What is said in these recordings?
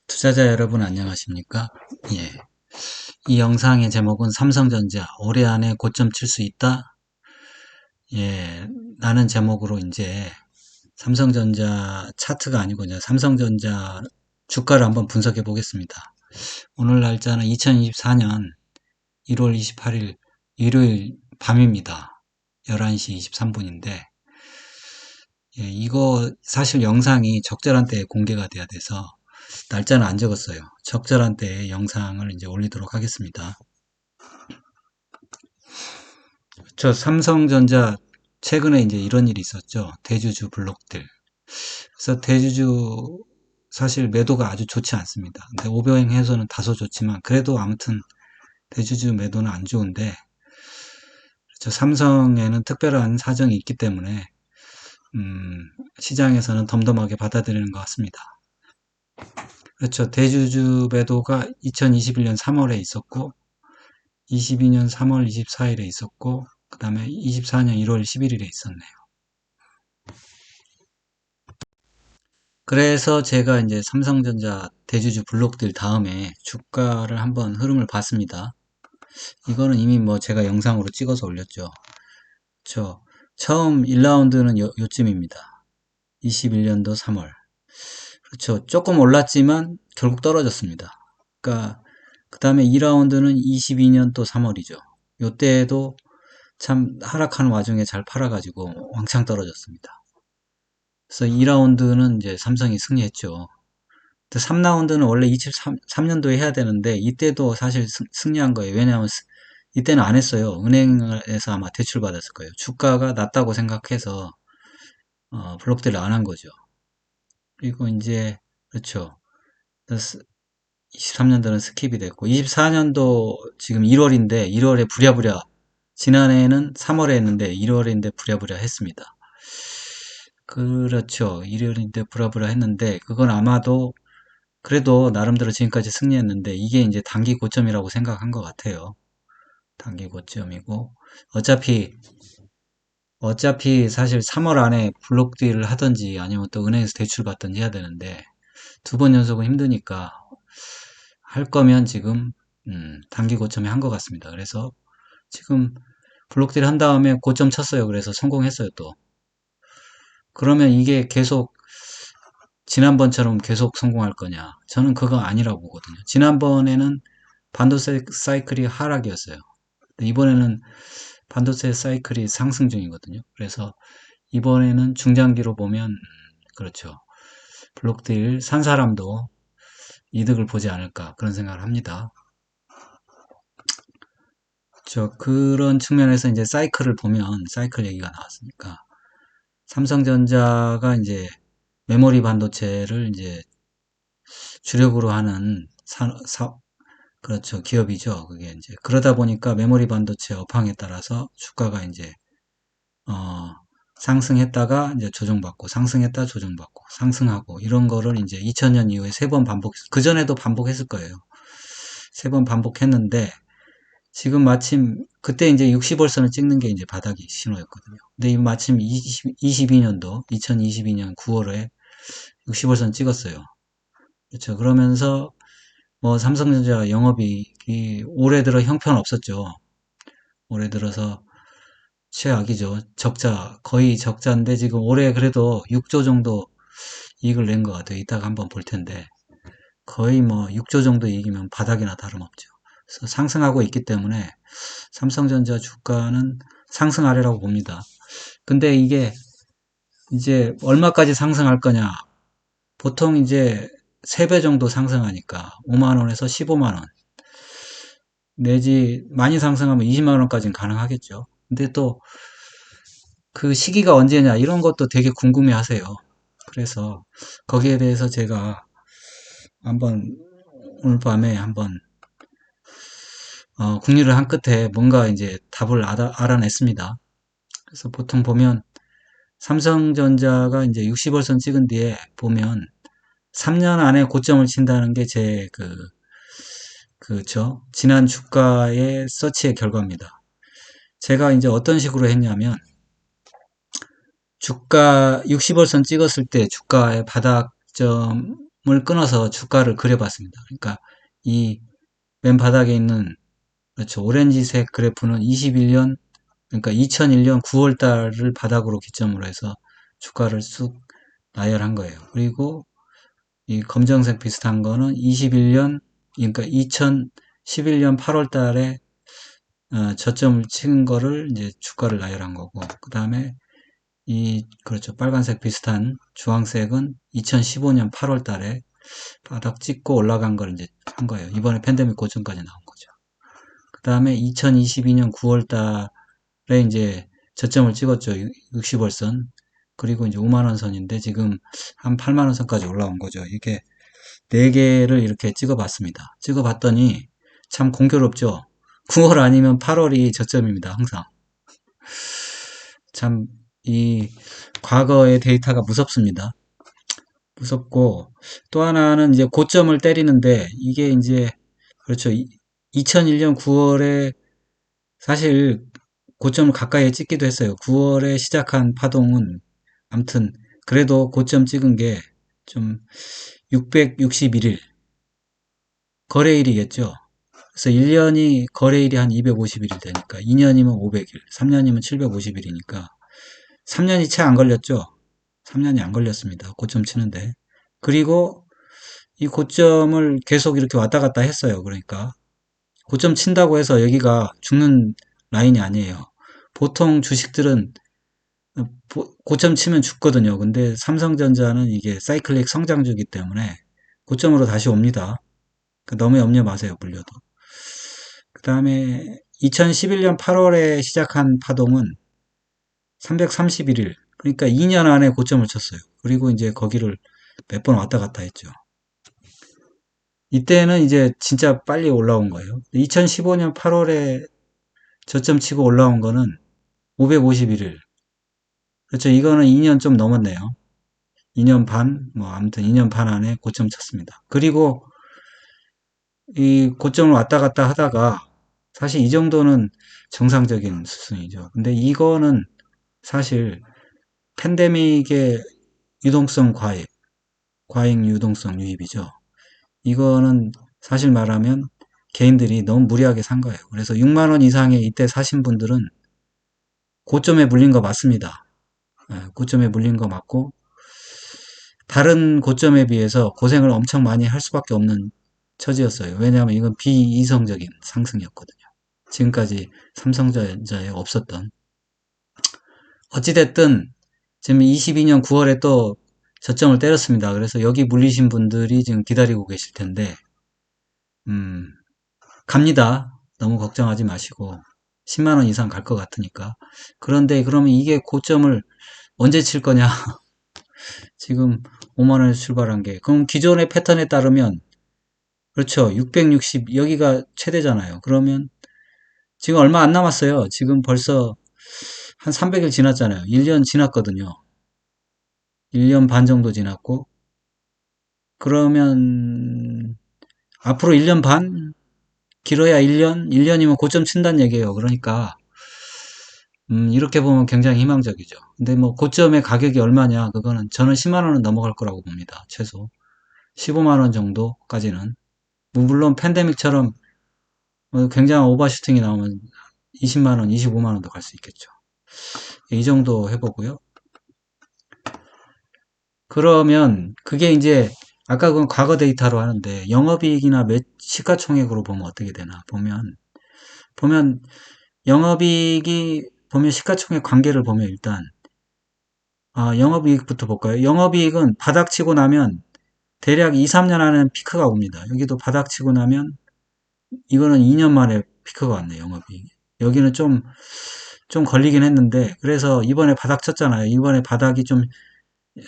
투자자 여러분 안녕하십니까? 예. 이 영상의 제목은 삼성전자 올해 안에 고점 칠 수 있다? 예. 라는 제목으로 이제 삼성전자 차트가 아니고 이제 삼성전자 주가를 한번 분석해 보겠습니다. 오늘 날짜는 2024년 1월 28일 일요일 밤입니다. 11시 23분인데 이거 사실 영상이 적절한 때에 공개가 돼야 돼서 날짜는 안 적었어요. 적절한 때에 영상을 이제 올리도록 하겠습니다. 저 삼성전자 최근에 이제 이런 일이 있었죠. 대주주 블록들. 그래서 대주주 사실 매도가 아주 좋지 않습니다. 근데 오버행해서는 다소 좋지만 그래도 아무튼 대주주 매도는 안 좋은데 저 삼성에는 특별한 사정이 있기 때문에 시장에서는 덤덤하게 받아들이는 것 같습니다. 그렇죠. 대주주 매도가 2021년 3월에 있었고 22년 3월 24일에 있었고 그 다음에 24년 1월 11일에 있었네요. 그래서 제가 이제 삼성전자 대주주 블록들 다음에 주가를 한번 흐름을 봤습니다. 이거는 이미 뭐 제가 영상으로 찍어서 올렸죠. 처음 1라운드는 요쯤입니다. 21년도 3월. 그렇죠. 조금 올랐지만 결국 떨어졌습니다. 그러니까 그 다음에 2라운드는 22년 또 3월이죠. 요때도 참 하락하는 와중에 잘 팔아가지고 왕창 떨어졌습니다. 그래서 2라운드는 이제 삼성이 승리했죠. 3라운드는 원래 23년도에 해야 되는데 이때도 사실 승리한 거예요. 왜냐하면 이때는 안 했어요. 은행에서 아마 대출받았을 거예요. 주가가 낮다고 생각해서 블록들을 안 한 거죠. 그리고 이제 그렇죠. 23년도는 스킵이 됐고 24년도 지금 1월인데 1월에 부랴부랴 지난해에는 3월에 했는데 1월인데 부랴부랴 했습니다. 그렇죠. 1월인데 부랴부랴 했는데 그건 아마도 그래도 나름대로 지금까지 승리했는데 이게 이제 단기 고점이라고 생각한 것 같아요. 단기 고점이고 어차피 사실 3월 안에 블록딜을 하든지 아니면 또 은행에서 대출 받든지 해야 되는데 두 번 연속은 힘드니까 할 거면 지금 단기 고점에 한 것 같습니다. 그래서 지금 블록딜 한 다음에 고점 쳤어요. 그래서 성공했어요 또. 그러면 이게 계속 지난번처럼 계속 성공할 거냐? 저는 그거 아니라고 보거든요. 지난번에는 반도체 사이클이 하락이었어요. 이번에는 반도체 사이클이 상승 중이거든요. 그래서 이번에는 중장기로 보면 그렇죠. 블록딜 산 사람도 이득을 보지 않을까 그런 생각을 합니다. 그런 측면에서 이제 사이클을 보면 사이클 얘기가 나왔으니까 삼성전자가 이제 메모리 반도체를 이제 주력으로 하는 그렇죠. 기업이죠. 그게 이제 그러다 보니까 메모리 반도체 업황에 따라서 주가가 이제 상승했다가 이제 조정받고 상승했다 조정받고 상승하고 이런 거를 이제 2000년 이후에 세 번 그 전에도 반복했을 거예요. 세 번 반복했는데 지금 마침 그때 이제 60월선을 찍는 게 이제 바닥이 신호였거든요. 근데 이 마침 2022년도 9월에 60월선 찍었어요. 그렇죠. 그러면서 뭐 삼성전자 영업이익이 올해 들어 형편없었죠. 올해 들어서 최악이죠. 거의 적자인데 지금 올해 그래도 6조 정도 이익을 낸 것 같아요. 이따가 한번 볼 텐데 거의 뭐 6조 정도 이익이면 바닥이나 다름없죠. 그래서 상승하고 있기 때문에 삼성전자 주가는 상승 아래라고 봅니다. 근데 이게 이제 얼마까지 상승할 거냐? 보통 이제 3배 정도 상승하니까 5만 원에서 15만 원 내지 많이 상승하면 20만 원까지는 가능하겠죠. 근데 또 그 시기가 언제냐 이런 것도 되게 궁금해 하세요. 그래서 거기에 대해서 제가 한번 오늘 밤에 한번 궁리를 한 끝에 뭔가 이제 답을 알아냈습니다. 그래서 보통 보면 삼성전자가 이제 60월선 찍은 뒤에 보면 3년 안에 고점을 친다는 게 제 그죠. 지난 주가의 서치의 결과입니다. 제가 이제 어떤 식으로 했냐면 주가 60월선 찍었을 때 주가의 바닥점 끊어서 주가를 그려봤습니다. 그러니까 이 맨 바닥에 있는 그렇죠. 오렌지색 그래프는 21년 그러니까 2001년 9월 달을 바닥으로 기점으로 해서 주가를 쑥 나열한 거예요. 그리고 이 검정색 비슷한 거는 21년 그러니까 2011년 8월 달에 저점을 찍은 거를 이제 주가를 나열한 거고 그 다음에 이 그렇죠. 빨간색 비슷한 주황색은 2015년 8월 달에 바닥 찍고 올라간 걸 이제 한 거예요. 이번에 팬데믹 고점까지 나온 거죠. 그 다음에 2022년 9월 달에 이제 저점을 찍었죠. 60월선. 그리고 이제 5만원 선인데 지금 한 8만원 선까지 올라온 거죠. 이게 4개를 이렇게 찍어봤습니다. 찍어봤더니 참 공교롭죠. 9월 아니면 8월이 저점입니다. 항상. 참, 이 과거의 데이터가 무섭습니다. 무섭고 또 하나는 이제 고점을 때리는데 이게 이제 그렇죠. 2001년 9월에 사실 고점을 가까이에 찍기도 했어요. 9월에 시작한 파동은 아무튼 그래도 고점 찍은 게 좀 661일 거래일이겠죠. 그래서 1년이 거래일이 한 251일 되니까 2년이면 500일, 3년이면 750일이니까 3년이 채 안 걸렸죠. 3년이 안 걸렸습니다. 고점 치는데. 그리고 이 고점을 계속 이렇게 왔다 갔다 했어요. 그러니까 고점 친다고 해서 여기가 죽는 라인이 아니에요. 보통 주식들은 고점 치면 죽거든요. 근데 삼성전자는 이게 사이클릭 성장주기 때문에 고점으로 다시 옵니다. 너무 염려 마세요. 물려도. 그 다음에 2011년 8월에 시작한 파동은 331일. 그러니까 2년 안에 고점을 쳤어요. 그리고 이제 거기를 몇 번 왔다 갔다 했죠. 이때는 이제 진짜 빨리 올라온 거예요. 2015년 8월에 저점 치고 올라온 거는 551일. 그렇죠. 이거는 2년 좀 넘었네요. 2년 반, 뭐, 아무튼 2년 반 안에 고점 쳤습니다. 그리고 이 고점을 왔다 갔다 하다가 사실 이 정도는 정상적인 수준이죠. 근데 이거는 사실 팬데믹의 유동성 과잉 유동성 유입이죠. 이거는 사실 말하면 개인들이 너무 무리하게 산 거예요. 그래서 6만 원 이상의 이때 사신 분들은 고점에 물린 거 맞습니다. 고점에 물린 거 맞고 다른 고점에 비해서 고생을 엄청 많이 할 수밖에 없는 처지였어요. 왜냐하면 이건 비이성적인 상승이었거든요. 지금까지 삼성전자에 없었던. 어찌됐든 지금 22년 9월에 또 저점을 때렸습니다. 그래서 여기 물리신 분들이 지금 기다리고 계실 텐데 음, 갑니다. 너무 걱정하지 마시고 10만 원 이상 갈 것 같으니까. 그런데 그러면 이게 고점을 언제 칠 거냐? 지금 5만 원에서 출발한 게 그럼 기존의 패턴에 따르면 그렇죠. 660 여기가 최대잖아요. 그러면 지금 얼마 안 남았어요. 지금 벌써 한 300일 지났잖아요. 1년 지났거든요. 1년 반 정도 지났고 그러면 앞으로 1년 반? 길어야 1년? 1년이면 고점 친다는 얘기예요. 그러니까 이렇게 보면 굉장히 희망적이죠. 근데 뭐 고점의 가격이 얼마냐? 그거는 저는 10만 원은 넘어갈 거라고 봅니다. 최소 15만 원 정도까지는. 뭐 물론 팬데믹처럼 굉장한 오버슈팅이 나오면 20만 원, 25만 원도 갈 수 있겠죠. 이 정도 해보고요. 그러면 그게 이제 아까 그건 과거 데이터로 하는데 영업이익이나 시가총액으로 보면 어떻게 되나 보면 영업이익이 보면 시가총액 관계를 보면 일단 영업이익부터 볼까요? 영업이익은 바닥치고 나면 대략 2, 3년 안에는 피크가 옵니다. 여기도 바닥치고 나면 이거는 2년 만에 피크가 왔네요. 영업이익. 여기는 좀 걸리긴 했는데 그래서 이번에 바닥 쳤잖아요. 이번에 바닥이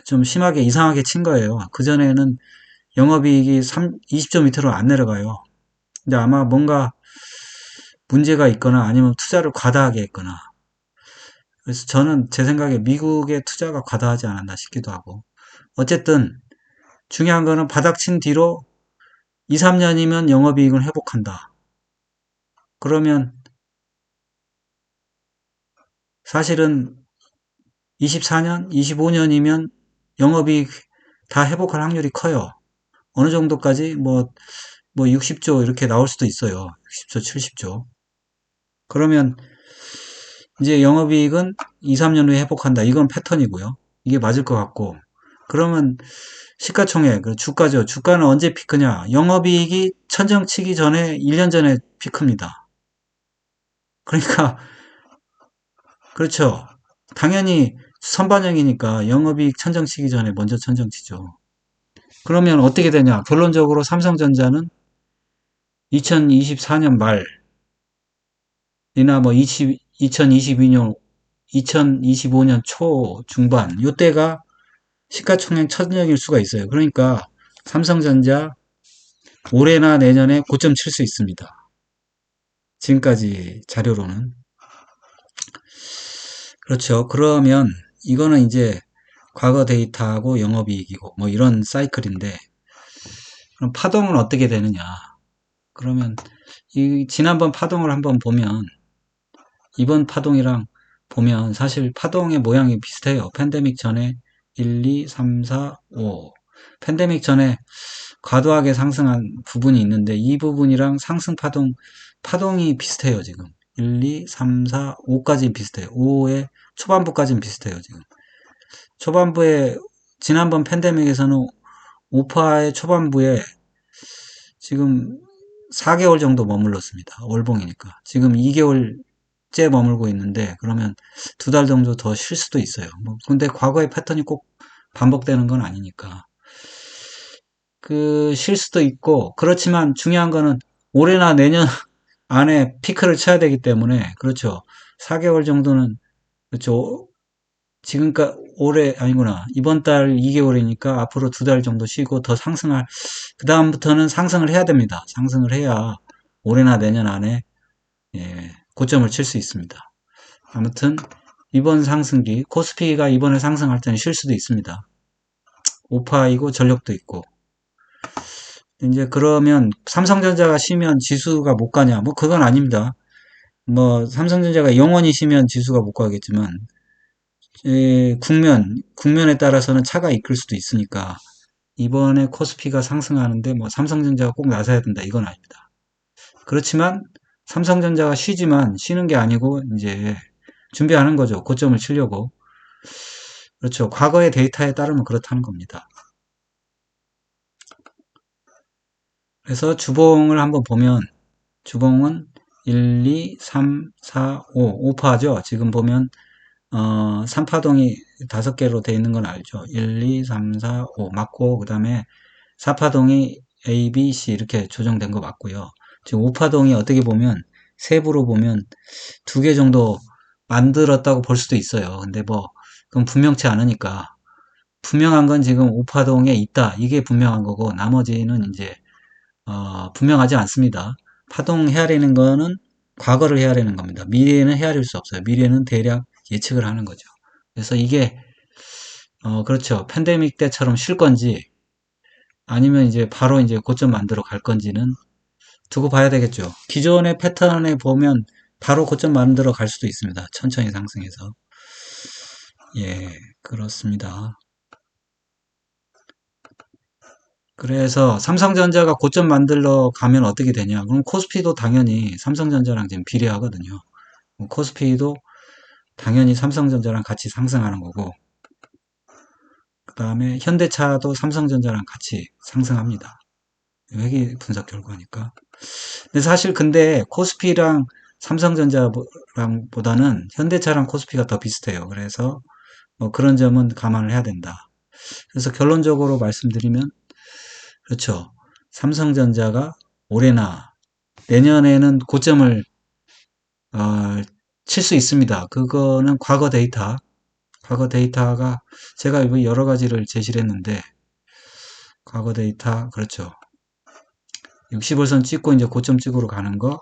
좀 심하게 이상하게 친 거예요. 그전에는 영업이익이 20점 밑으로 안 내려가요. 근데 아마 뭔가 문제가 있거나 아니면 투자를 과다하게 했거나 그래서 저는 제 생각에 미국의 투자가 과다하지 않았나 싶기도 하고 어쨌든 중요한 거는 바닥 친 뒤로 2, 3년이면 영업이익을 회복한다. 그러면 사실은 24년, 25년이면 영업이익 다 회복할 확률이 커요. 어느 정도까지 뭐 60조 이렇게 나올 수도 있어요. 60조, 70조. 그러면 이제 영업이익은 2, 3년 후에 회복한다. 이건 패턴이고요. 이게 맞을 것 같고. 그러면 시가총액, 주가죠. 주가는 언제 피크냐? 영업이익이 천정치기 전에 1년 전에 피크입니다. 그러니까 그렇죠. 당연히 선반영이니까 영업이익 천정치기 전에 먼저 천정치죠. 그러면 어떻게 되냐? 결론적으로 삼성전자는 2024년 말이나 뭐 2022년, 2025년 초 중반, 요때가 시가총액 천정일 수가 있어요. 그러니까 삼성전자 올해나 내년에 고점 칠 수 있습니다. 지금까지 자료로는. 그렇죠. 그러면 이거는 이제 과거 데이터하고 영업이익이고 뭐 이런 사이클인데, 그럼 파동은 어떻게 되느냐? 그러면 이 지난번 파동을 한번 보면 이번 파동이랑 보면 사실 파동의 모양이 비슷해요. 팬데믹 전에 1, 2, 3, 4, 5. 팬데믹 전에 과도하게 상승한 부분이 있는데 이 부분이랑 상승 파동이 비슷해요, 지금. 1, 2, 3, 4, 5까지 비슷해요. 5의 초반부까지는 비슷해요, 지금. 초반부에 지난번 팬데믹에서는 5파의 초반부에 지금 4개월 정도 머물렀습니다. 월봉이니까. 지금 2개월째 머물고 있는데 그러면 2달 정도 더 쉴 수도 있어요. 뭐 근데 과거의 패턴이 꼭 반복되는 건 아니니까. 쉴 수도 있고 그렇지만 중요한 거는 올해나 내년 안에 피크를 쳐야 되기 때문에 그렇죠. 4개월 정도는 그렇죠. 지금까 올해 아니구나. 이번 달 2개월이니까 앞으로 2달 정도 쉬고 더 상승할 그다음부터는 상승을 해야 됩니다. 상승을 해야 올해나 내년 안에 고점을 칠 수 있습니다. 아무튼 이번 상승기 코스피가 이번에 상승할 때는 쉴 수도 있습니다. 오파이고 전력도 있고 이제 그러면 삼성전자가 쉬면 지수가 못 가냐? 뭐 그건 아닙니다. 뭐 삼성전자가 영원히 쉬면 지수가 못 가겠지만 국면에 따라서는 차가 이끌 수도 있으니까 이번에 코스피가 상승하는데 뭐 삼성전자가 꼭 나서야 된다 이건 아닙니다. 그렇지만 삼성전자가 쉬지만 쉬는 게 아니고 이제 준비하는 거죠. 고점을 치려고. 그렇죠. 과거의 데이터에 따르면 그렇다는 겁니다. 그래서 주봉을 한번 보면 주봉은 1, 2, 3, 4, 5, 5파죠. 지금 보면 3파동이 5개로 되어 있는 건 알죠. 1, 2, 3, 4, 5 맞고 그 다음에 4파동이 A, B, C 이렇게 조정된 거 맞고요. 지금 5파동이 어떻게 보면 세부로 보면 2개 정도 만들었다고 볼 수도 있어요. 근데 뭐 그건 분명치 않으니까 분명한 건 지금 5파동에 있다. 이게 분명한 거고 나머지는 이제 분명하지 않습니다. 파동 헤아리는 거는 과거를 헤아리는 겁니다. 미래는 헤아릴 수 없어요. 미래는 대략 예측을 하는 거죠. 그래서 이게 그렇죠. 팬데믹 때처럼 쉴 건지 아니면 이제 바로 이제 고점 만들어 갈 건지는 두고 봐야 되겠죠. 기존의 패턴에 보면 바로 고점 만들어 갈 수도 있습니다. 천천히 상승해서. 예, 그렇습니다. 그래서 삼성전자가 고점 만들러 가면 어떻게 되냐? 그럼 코스피도 당연히 삼성전자랑 지금 비례하거든요. 코스피도 당연히 삼성전자랑 같이 상승하는 거고, 그 다음에 현대차도 삼성전자랑 같이 상승합니다. 회계 분석 결과니까. 근데 사실 근데 코스피랑 삼성전자랑 보다는 현대차랑 코스피가 더 비슷해요. 그래서 뭐 그런 점은 감안을 해야 된다. 그래서 결론적으로 말씀드리면 그렇죠. 삼성전자가 올해나 내년에는 고점을 칠 수 있습니다. 그거는 과거 데이터가 제가 여러 가지를 제시를 했는데 과거 데이터 그렇죠. 60월선 찍고 이제 고점 찍으러 가는 거.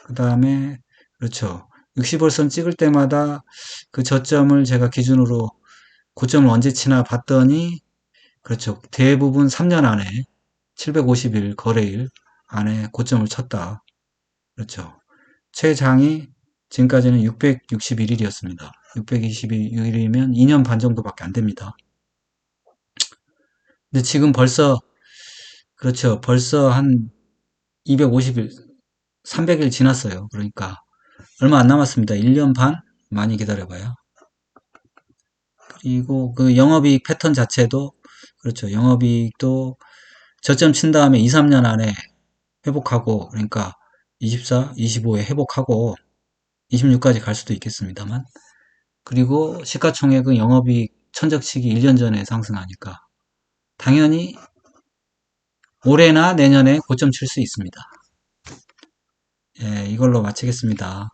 그 다음에 그렇죠. 60월선 찍을 때마다 그 저점을 제가 기준으로 고점을 언제 치나 봤더니 그렇죠. 대부분 3년 안에 750일 거래일 안에 고점을 쳤다. 그렇죠. 최장이 지금까지는 661일이었습니다. 621일이면 2년 반 정도밖에 안 됩니다. 근데 지금 벌써, 그렇죠. 벌써 한 250일, 300일 지났어요. 그러니까 얼마 안 남았습니다. 1년 반? 많이 기다려봐요. 그리고 그 영업이익 패턴 자체도, 그렇죠. 영업이익도 저점 친 다음에 2, 3년 안에 회복하고, 그러니까 24, 25에 회복하고 26까지 갈 수도 있겠습니다만. 그리고 시가총액은 영업이익 천적치기 1년 전에 상승하니까 당연히 올해나 내년에 고점 칠 수 있습니다. 예, 이걸로 마치겠습니다.